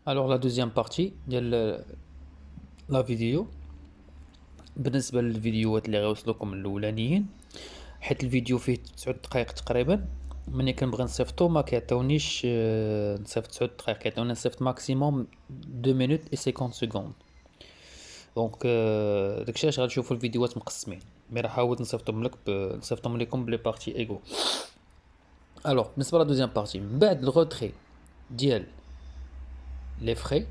Alors la deuxième partie ديال لا فيديو بالنسبة للفيديوهات اللي غيوصلوكم الأولانيين، حيت الفيديو فيه 9 دقايق تقريبا. ملي كنبغي نصيفطو ما كيعطيونيش نصيفط 9 دقايق، كيعطيوني نصيفط ماكسيموم 2 مينوت و 50 سكوند. دونك داكشي علاش غتشوفو الفيديوهات مقسمين، مي راه حاولت نصيفطهم لكم بلي بارتي ايغو. الوغ بالنسبة لا دوزيام بارتي من بعد الغوتري ديال لي فخي،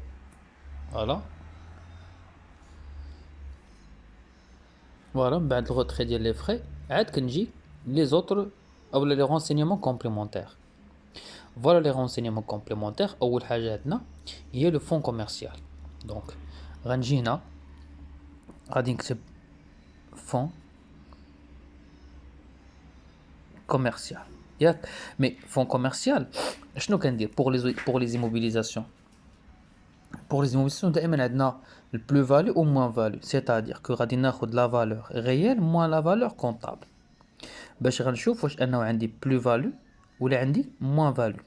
فوالا فوالا من بعد الغوتري ديال لي فخي عاد كنجي لي زوتر اولا لي رونسينيمون كومبليمونتير. فوالا لي رونسينيمون كومبليمونتير. اول حاجه عندنا هي لو فون كوميرسيال. دونك غنجي هنا غادي نكتب فون كوميرسيال ياك. مي فون كوميرسيال شنو كندير بور لي زيموبيليزاسيون؟ بور لي زيموبيليزاسيون دائما عندنا البلو فاليو او موان فاليو، سيتادير كو غادي ناخذ لا فالور ريال موان لا فالور كونطابل باش غنشوف واش انه عندي بلو فاليو ولا عندي موان فاليو.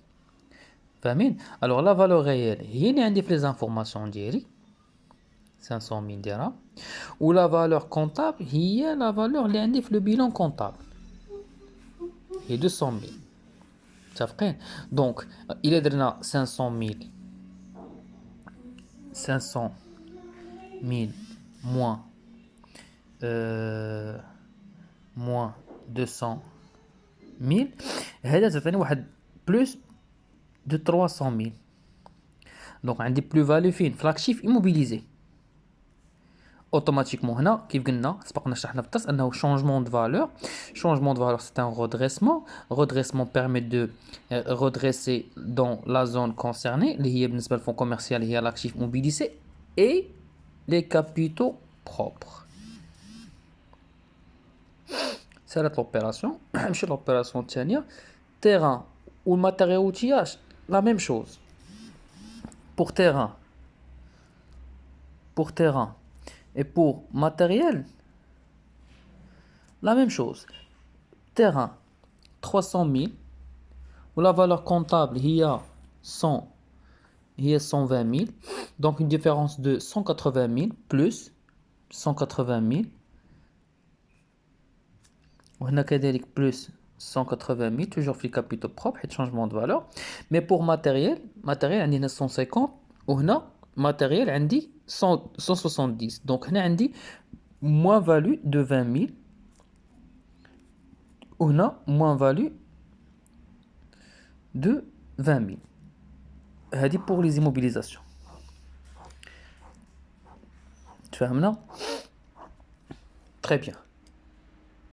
فاهمين؟ الوغ لا فالور ريال هي اللي عندي في لي زانفورماسيون ديالي 500,000 درهم، و لا فالور كونطابل هي لا فالور اللي عندي في لو بيلون كونطابل هي 200,000. متفقين؟ دونك الا درنا 500,000 موان موان 200,000 هذا تعطيني واحد بلوس دو 300,000. دونك عندي بلو فاليو فين؟ في لاكتيف ايموبيليزي. اوتوماتيكمون هنا كيف قلنا سبقنا شرحنا في الدرس انه شونجمون دو فالور. شونجمون دو فالور سي ان رودريسمون. رودريسمون بيرميت دو رودريسي دون لا زون كونسيرني اللي هي بالنسبه للفون كوميرسيال هي لاكتيف موبيليزي اي لي كابيتو بروبر. سالت لوبيراسيون. نمشي لوبيراسيون الثانيه terrain ou le matériel outillage, la même chose. Pour terrain et pour matériel, la même chose. Terrain, 300,000, ou la valeur comptable, il y a 120,000, donc une différence de 180,000 plus 180,000, وهنا كذلك plus 180,000 toujours في capitaux propres et changement de valeur. Mais pour matériel عندي هنا 150 وهنا matériel عندي 170. donc هنا عندي moins value de 20,000 وهنا moins value de 20,000. هذه pour les immobilisations. تفهمنا؟ très bien.